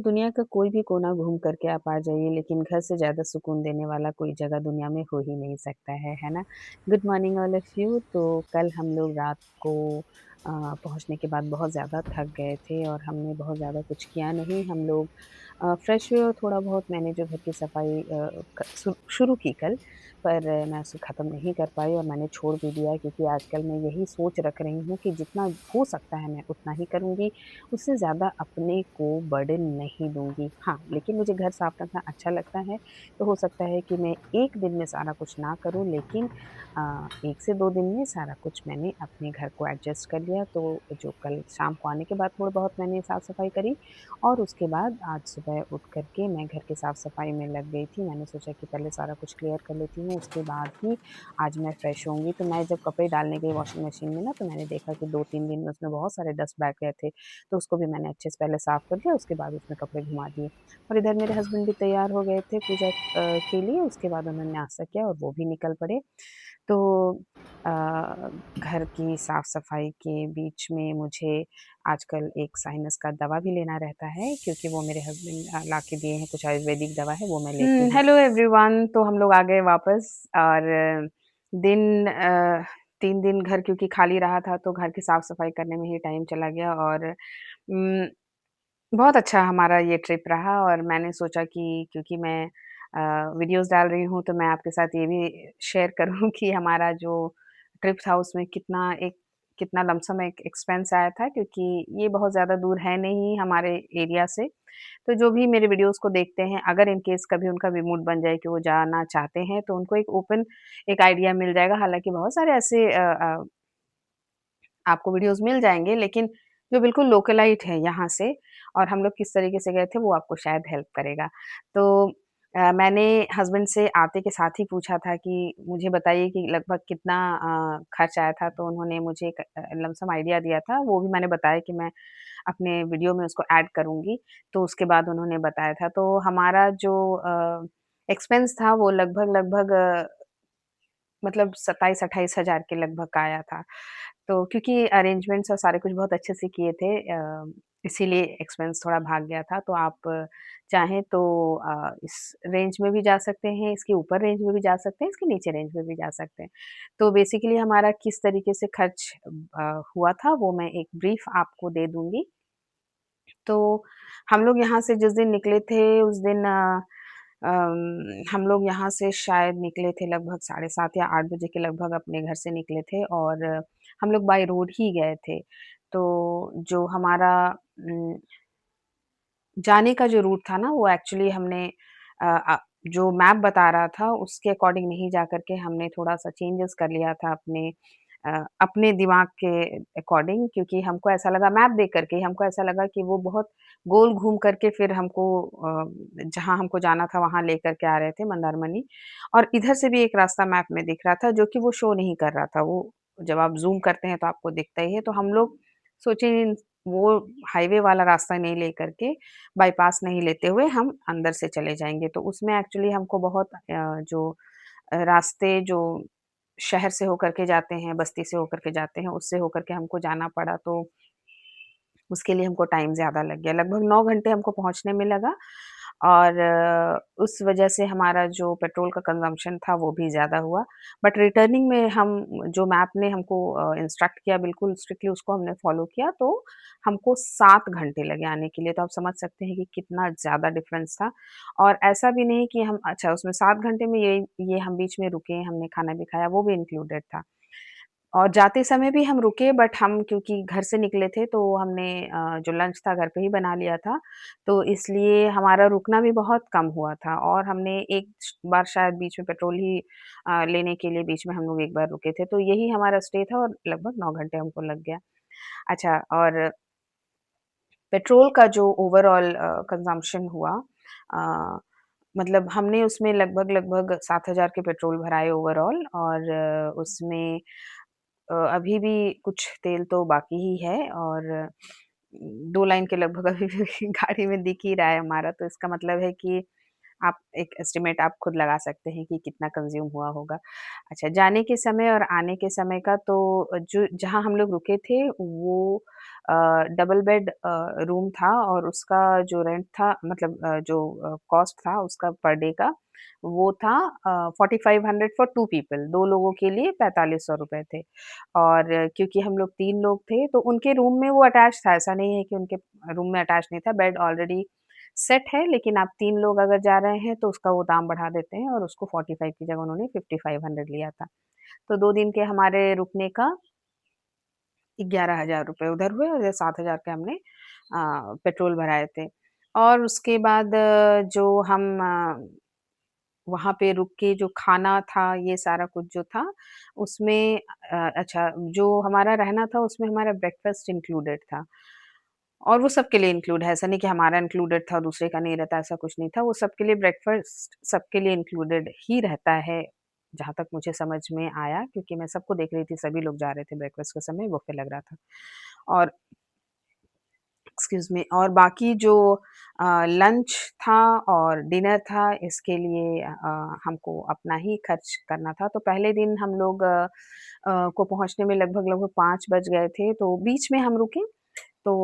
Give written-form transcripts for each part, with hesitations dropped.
दुनिया का कोई भी कोना घूम कर के आप आ जाइए, लेकिन घर से ज़्यादा सुकून देने वाला कोई जगह दुनिया में हो ही नहीं सकता है ना? Good morning all of you. तो कल हम लोग रात को पहुँचने के बाद बहुत ज़्यादा थक गए थे और हमने बहुत ज़्यादा कुछ किया नहीं। हम लोग फ्रेश हुए और थोड़ा बहुत मैंने जो घर की सफाई क शु शुरू की कल, पर मैं उसे ख़त्म नहीं कर पाई और मैंने छोड़ भी दिया क्योंकि आजकल मैं यही सोच रख रही हूँ कि जितना हो सकता है मैं उतना ही करूँगी। उससे ज़्यादा अपने को बर्डन नहीं दूँगी। हाँ, लेकिन मुझे घर साफ रखना अच्छा लगता है, तो हो सकता है कि मैं 1 दिन में सारा कुछ ना करूँ, लेकिन 1 से 2 दिन में सारा कुछ मैंने अपने घर को एडजस्ट कर लिया। तो जो कल शाम को आने के बाद थोड़ा बहुत मैंने साफ-सफाई करी और उसके बाद आज सुबह उठ कर के मैं घर की साफ-सफाई में लग गई थी। मैंने सोचा कि पहले सारा कुछ क्लियर कर लेती हूँ, उसके बाद ही आज मैं फ्रेश होंगी। तो मैं जब कपड़े डालने गई वॉशिंग मशीन में ना, तो मैंने देखा कि 2-3 दिन में उसमें बहुत सारे डस्ट बैठ गए थे। तो उसको भी मैंने अच्छे से पहले साफ कर दिया, उसके बाद उसमें कपड़े घुमा दिए। और इधर मेरे हस्बैंड भी तैयार हो गए थे पूजा के लिए, उसके बाद उन्होंने नाश्ता किया और वो भी निकल पड़े। तो अ, घर की साफ-सफाई के बीच में मुझे आजकल एक साइनस का दवा भी लेना रहता है, क्योंकि वो मेरे हस्बैंड ला के दिए हैं, कुछ आयुर्वेदिक दवा है, वो मैं लेती हूँ। हेलो एवरीवन, तो हम लोग आ गए वापस और दिन 3 दिन घर क्योंकि खाली रहा था, तो घर की साफ-सफाई करने में ही टाइम चला गया और बहुत अच्छा हमारा ये ट्रिप रहा और मैंने सोचा कि क्योंकि मैं वीडियोज़ डाल रही हूँ, तो मैं आपके साथ ये भी शेयर करूँ कि हमारा जो ट्रिप था उसमें कितना लमसम एक एक्सपेंस आया था, क्योंकि ये बहुत ज़्यादा दूर है नहीं हमारे एरिया से। तो जो भी मेरे वीडियोज़ को देखते हैं, अगर इन केस कभी उनका भी मूड बन जाए कि वो जाना चाहते हैं, तो उनको एक आइडिया मिल जाएगा। हालाँकि बहुत सारे ऐसे आपको वीडियोज़ मिल जाएँगे, लेकिन जो बिल्कुल लोकलाइट है यहाँ से और हम लोग किस तरीके से गए थे, वो आपको शायद हेल्प करेगा। तो मैंने हस्बैंड से आते के साथ ही पूछा था कि मुझे बताइए कि लगभग कितना खर्च आया था, तो उन्होंने मुझे एक लमसम आइडिया दिया था, वो भी मैंने बताया कि मैं अपने वीडियो में उसको ऐड करूँगी, तो उसके बाद उन्होंने बताया था। तो हमारा जो एक्सपेंस था, वो लगभग मतलब 27-28 हज़ार के लगभग का आया था। तो क्योंकि अरेंजमेंट्स और सारे कुछ बहुत अच्छे से किए थे, इसीलिए एक्सपेंस थोड़ा भाग गया था। तो आप चाहें तो इस रेंज में भी जा सकते हैं, इसके ऊपर रेंज में भी जा सकते हैं, इसके नीचे रेंज में भी जा सकते हैं। तो बेसिकली हमारा किस तरीके से खर्च हुआ था, वो मैं एक ब्रीफ आपको दे दूँगी। तो हम लोग यहाँ से जिस दिन निकले थे, उस दिन हम लोग यहाँ से शायद निकले थे लगभग साढ़े 7 या 8 बजे के लगभग अपने घर से निकले थे और हम लोग बाय रोड ही गए थे। तो जो हमारा उम, जाने का जो रूट था ना, वो एक्चुअली हमने अ जो मैप बता रहा था उसके अकॉर्डिंग नहीं जा कर के हमने थोड़ा-सा चेंजेस कर लिया था अपने दिमाग के अकॉर्डिंग, क्योंकि हमको ऐसा लगा मैप देख कर के हमको ऐसा लगा कि वो बहुत गोल घूम कर के फिर हमको जहाँ हमको जाना था वहाँ लेकर के आ रहे थे मंदारमनी। और इधर से भी एक रास्ता मैप में दिख रहा था जो कि वो शो नहीं कर रहा था। वो जब आप ज़ूम करते हैं तो आपको दिखता ही है। तो हम लोग सोचे वो हाईवे वाला रास्ता नहीं लेकर के बाईपास नहीं लेते हुए हम अंदर से चले जाएँगे। तो उसमें एक्चुअली हमको बहुत रास्ते जो शहर से होकर के जाते हैं, बस्ती से होकर के जाते हैं, उससे होकर के हमको जाना पड़ा, तो उसके लिए हमको टाइम ज़्यादा लग गया। लगभग 9 घंटे हमको पहुँचने में लगा और उस वजह से हमारा जो पेट्रोल का कंज़म्पशन था वो भी ज़्यादा हुआ। बट रिटर्निंग में हम जो मैप ने हमको इंस्ट्रक्ट किया बिल्कुल स्ट्रिक्टली उसको हमने फ़ॉलो किया, तो हमको 7 घंटे लगे आने के लिए। तो आप समझ सकते हैं कि कितना ज़्यादा डिफ़रेंस था। और ऐसा भी नहीं कि हम अच्छा उसमें 7 घंटे में ये हम बीच में रुके, हमने खाना भी खाया, वो भी इंक्लूडेड था। और जाते समय भी हम रुके, बट हम क्योंकि घर से निकले थे तो हमने जो लंच था घर पे ही बना लिया था, तो इसलिए हमारा रुकना भी बहुत कम हुआ था और हमने एक बार शायद बीच में पेट्रोल ही लेने के लिए बीच में हम लोग एक बार रुके थे, तो यही हमारा स्टे था और लगभग 9 घंटे हमको लग गया। अच्छा, और पेट्रोल का जो ओवरऑल कंज़म्पशन हुआ, अ, मतलब हमने उसमें लगभग 7,000 के पेट्रोल भराए ओवरऑल और उसमें अभी भी कुछ तेल तो बाकी ही है और 2 लाइन के लगभग अभी भी गाड़ी में दिख ही रहा है हमारा, तो इसका मतलब है कि आप एक एस्टिमेट आप खुद लगा सकते हैं कि कितना कंज़्यूम हुआ होगा। अच्छा, जाने के समय और आने के समय का तो जो जहाँ हम लोग रुके थे वो डबल बेड रूम था और उसका जो रेंट था मतलब जो कॉस्ट था उसका पर डे का वो था 4500 फॉर 2 पीपल 2 लोगों के लिए 4500 रुपए थे। और क्योंकि हम लोग 3 लोग थे तो उनके रूम में वो अटैच था, ऐसा नहीं है कि उनके रूम में अटैच नहीं था, बेड ऑलरेडी सेट है लेकिन आप 3 लोग अगर जा रहे हैं तो उसका वो दाम बढ़ा देते हैं और उसको 45 की जगह उन्होंने 5500 लिया था। तो 2 दिन के हमारे रुकने का 11,000 रुपए उधर हुए और 7,000 के हमने पेट्रोल भराए थे। और उसके बाद जो हम वहाँ पे रुक के जो खाना था, ये सारा कुछ जो था, उसमें अच्छा जो हमारा रहना था उसमें हमारा ब्रेकफ़ास्ट इंक्लूडेड था। और वो सबके लिए इंक्लूड है, ऐसा नहीं कि हमारा इंक्लूडेड था और दूसरे का नहीं रहता, ऐसा कुछ नहीं था। वो सबके लिए ब्रेकफ़ास्ट सबके लिए इंक्लूडेड ही रहता है, जहाँ तक मुझे समझ में आया क्योंकि मैं सबको देख रही थी, सभी लोग जा रहे थे ब्रेकफ़ास्ट के समय, बुफ़े लग रहा था। और एक्सक्यूज़ मी और बाकी जो लंच था और डिनर था इसके लिए हमको अपना ही खर्च करना था। तो पहले दिन हम लोग को पहुँचने में लगभग-लगभग 5 बज गए थे, तो बीच में हम रुके। तो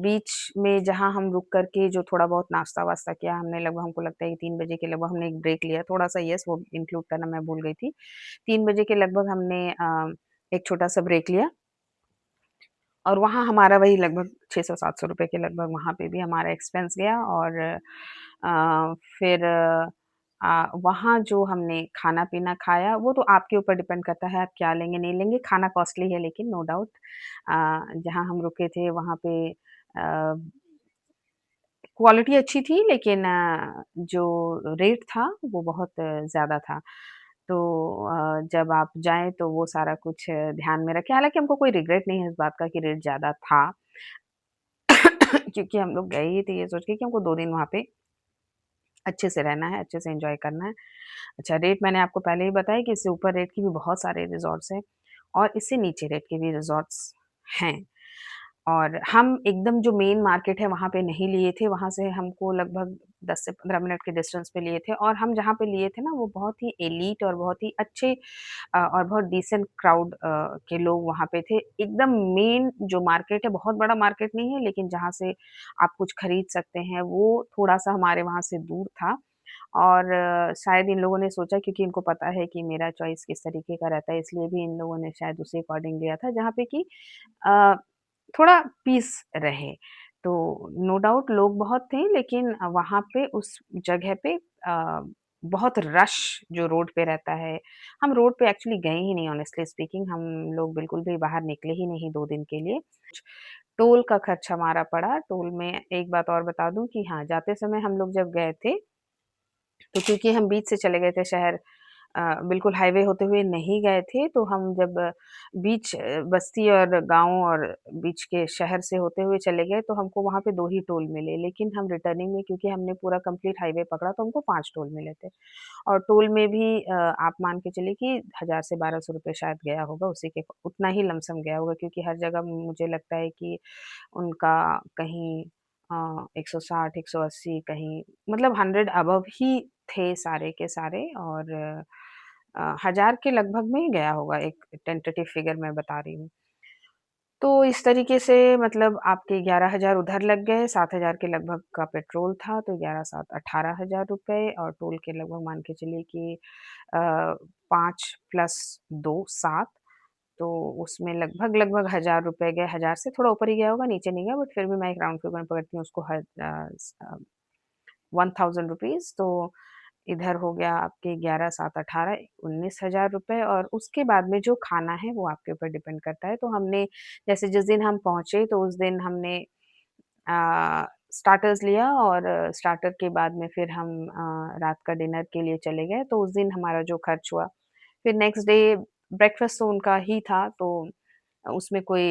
बीच में जहाँ हम रुक कर के जो थोड़ा बहुत नाश्ता-वाश्ता किया हमने लगभग हमको लगता है कि 3 बजे के लगभग हमने एक ब्रेक लिया, थोड़ा-सा यस वो इंक्लूड करना मैं भूल गई थी। 3 बजे के लगभग हमने एक छोटा-सा ब्रेक लिया। और वहाँ हमारा वही लगभग 600-700 रुपए के लगभग वहाँ पे भी हमारा एक्सपेंस गया और फिर वहाँ जो हमने खाना-पीना खाया, वो तो आपके ऊपर डिपेंड करता है, आप क्या लेंगे, नहीं लेंगे। खाना कॉस्टली है लेकिन नो डाउट जहाँ हम रुके थे वहाँ पे क्वालिटी अच्छी थी लेकिन जो रेट था, वो बहुत ज़्यादा था। तो जब आप जाएँ तो वो सारा कुछ ध्यान में रखें। हालाँकि हमको कोई रिग्रेट नहीं है इस बात का कि रेट ज़्यादा था। क्योंकि हम लोग गए ही थे ये सोच के कि हमको 2 दिन वहाँ पे अच्छे से रहना है, अच्छे से एन्जॉय करना है। अच्छा रेट मैंने आपको पहले ही बताया कि इससे ऊपर रेट के भी बहुत सारे रिज़ॉर्ट्स हैं और इससे नीचे रेट के भी रिज़ॉर्ट्स हैं। और हम एकदम जो मेन मार्केट है वहाँ पे नहीं लिए थे, वहाँ से हमको लगभग 10 से 15 मिनट के डिस्टेंस पे लिए थे और हम जहाँ पे लिए थे ना वो बहुत ही एलीट और बहुत ही अच्छे और बहुत डिसेंट क्राउड के लोग वहाँ पे थे। एकदम मेन जो मार्केट है, बहुत बड़ा मार्केट नहीं है लेकिन जहाँ से आप कुछ खरीद सकते हैं, वो थोड़ा-सा हमारे वहाँ से दूर था और शायद इन लोगों ने सोचा क्योंकि इनको पता है कि मेरा चॉइस किस तरीके का रहता है, इसलिए भी इन लोगों ने शायद उसी अकॉर्डिंग लिया था, जहाँ पे कि अ, थोड़ा पीस रहे। तो नो डाउट लोग बहुत थे लेकिन वहाँ पे उस जगह पे बहुत रश जो रोड पे रहता है, हम रोड पे एक्चुअली गए ही नहीं ऑनेस्टली स्पीकिंग हम लोग बिल्कुल भी बाहर निकले ही नहीं 2 दिन के लिए। टोल का खर्च हमारा पड़ा, टोल में एक बात और बता दूँ कि हाँ, जाते समय हम लोग जब गए थे, तो क्योंकि हम बीच से चले गए थे शहर बिल्कुल हाईवे होते हुए नहीं गए थे, तो हम जब बीच बस्ती और गाँव और बीच के शहर से होते हुए चले गए, तो हमको वहाँ पे 2 ही टोल मिले। लेकिन हम रिटर्निंग में क्योंकि हमने पूरा कंप्लीट हाईवे पकड़ा, तो हमको 5 टोल मिले थे। और टोल में भी आप मान के चलिए कि 1000 से 1200 रुपए शायद गया होगा, उसी के उतना ही लमसम गया होगा क्योंकि हर जगह मुझे लगता है कि उनका कहीं 160, 180 कहीं मतलब 100 अबव ही थे सारे के सारे और 1000 के लगभग में ही गया होगा, एक टेंटेटिव फिगर मैं बता रही हूँ। तो इस तरीके से मतलब आपके 11,000 उधर लग गए, 7,000 के लगभग का पेट्रोल था, तो 11 7 18,000 रुपए और टोल के लगभग मान के चलिए कि 5 प्लस 2 7 तो उसमें लगभग-लगभग 1000 रुपए गए, 1000 से थोड़ा ऊपर ही गया होगा, नीचे नहीं गया बट फिर भी मैं एक राउंड फिगर में पकड़ती हूँ उसको 1000 रुपीज़ तो इधर हो गया आपके 11 7 18 19,000 रुपए और उसके बाद में जो खाना है वो आपके ऊपर डिपेंड करता है। तो हमने जैसे जिस दिन हम पहुँचे तो उस दिन हमने स्टार्टर्स लिया और स्टार्टर के बाद में फिर हम रात का डिनर के लिए चले गए, तो उस दिन हमारा जो खर्च हुआ। फिर नेक्स्ट डे ब्रेकफ़ास्ट तो उनका ही था, तो उसमें कोई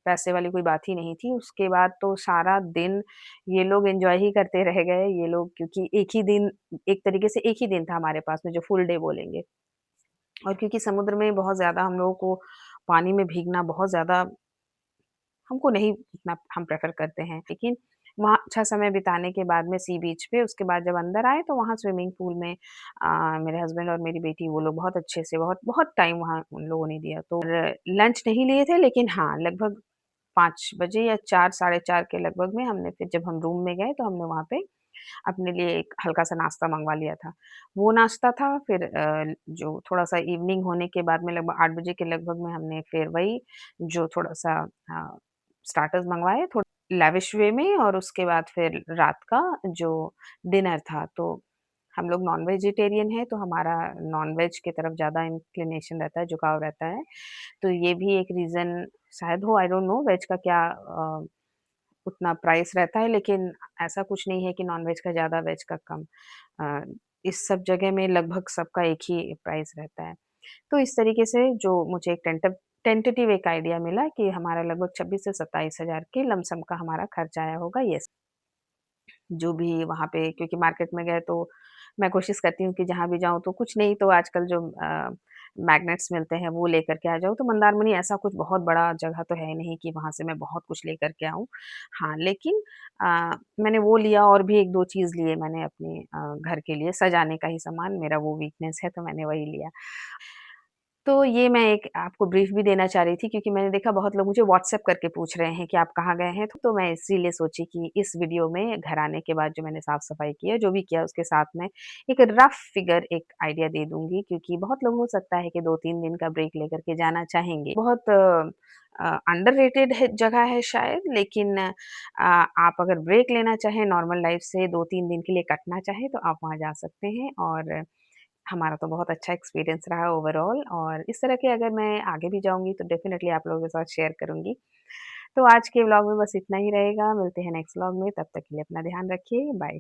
पैसे वाली कोई बात ही नहीं थी। उसके बाद तो सारा दिन ये लोग एन्जॉय ही करते रह गए, ये लोग क्योंकि एक ही दिन एक तरीके से एक ही दिन था हमारे पास में जो फुल डे बोलेंगे। और क्योंकि समुद्र में बहुत ज़्यादा हम लोगों को पानी में भीगना बहुत ज़्यादा हमको नहीं उतना हम प्रेफ़र करते हैं। लेकिन वहाँ अच्छा समय बिताने के बाद में सी बीच पे उसके बाद जब अंदर आए तो वहाँ स्विमिंग पूल में मेरे हस्बैंड और मेरी बेटी वो लोग बहुत अच्छे से बहुत बहुत टाइम वहाँ उन लोगों ने दिया। तो लंच नहीं लिए थे लेकिन हाँ, लगभग 5 बजे या 4 साढ़े 4 के लगभग में हमने फिर जब हम रूम में गए तो हमने वहाँ पे अपने लिए एक हल्का-सा नाश्ता मँगवा लिया था। वो नाश्ता था फिर जो थोड़ा-सा इवनिंग होने के बाद में लगभग 8 बजे के लगभग में हमने फिर वही जो थोड़ा-सा स्टार्टर्स मँगवाए थोड़ा लैविश वे में और उसके बाद फिर रात का जो डिनर था, तो हम लोग नॉन वेजिटेरियन हैं, तो हमारा नॉन-वेज की तरफ ज़्यादा इंक्लिनेशन रहता है, झुकाव रहता है। तो ये भी एक रीज़न शायद हो, आई डोंट नो वेज का क्या उतना प्राइस रहता है, लेकिन ऐसा कुछ नहीं है कि नॉन-वेज का ज़्यादा, वेज का कम। अ, इस सब जगह में लगभग सबका एक ही प्राइस रहता है। तो इस तरीके से जो मुझे एक टेंटेटिव एक आइडिया मिला कि हमारा लगभग 26 से 27 हज़ार के लमसम का हमारा खर्च आया होगा ये जो भी वहाँ पे क्योंकि मार्केट में गए तो मैं कोशिश करती हूँ कि जहाँ भी जाऊँ तो कुछ नहीं तो आजकल जो मैग्नेट्स मिलते हैं वो लेकर के आ जाऊँ। तो मंदारमनी ऐसा कुछ बहुत बड़ा जगह तो है नहीं कि वहाँ से मैं बहुत कुछ लेकर के आऊँ। हाँ, लेकिन मैंने वो लिया और भी 1-2 चीज़ लिए मैंने अपने घर के लिए सजाने का ही सामान, मेरा वो वीकनेस है तो मैंने वही लिया। तो ये मैं एक आपको ब्रीफ भी देना चाह रही थी क्योंकि मैंने देखा बहुत लोग मुझे व्हाट्सएप करके पूछ रहे हैं कि आप कहाँ गए हैं? तो मैं इसीलिए सोची कि इस वीडियो में घर आने के बाद जो मैंने साफ-सफाई की है, जो भी किया उसके साथ में एक रफ़ फिगर एक आइडिया दे दूँगी क्योंकि बहुत लोग हो सकता है कि 2-3 दिन का ब्रेक लेकर के जाना चाहेंगे। बहुत अंडररेटेड है जगह है शायद लेकिन आप अगर ब्रेक लेना चाहें नॉर्मल लाइफ़ से 2-3 दिन के लिए कटना चाहें तो आप वहाँ जा सकते हैं और हमारा तो बहुत अच्छा एक्सपीरियंस रहा ओवरऑल और इस तरह के अगर मैं आगे भी जाऊँगी तो डेफ़िनेटली आप लोगों के साथ शेयर करूँगी। तो आज के व्लॉग में बस इतना ही रहेगा, मिलते हैं नेक्स्ट व्लॉग में, तब तक के लिए अपना ध्यान रखिए, बाय।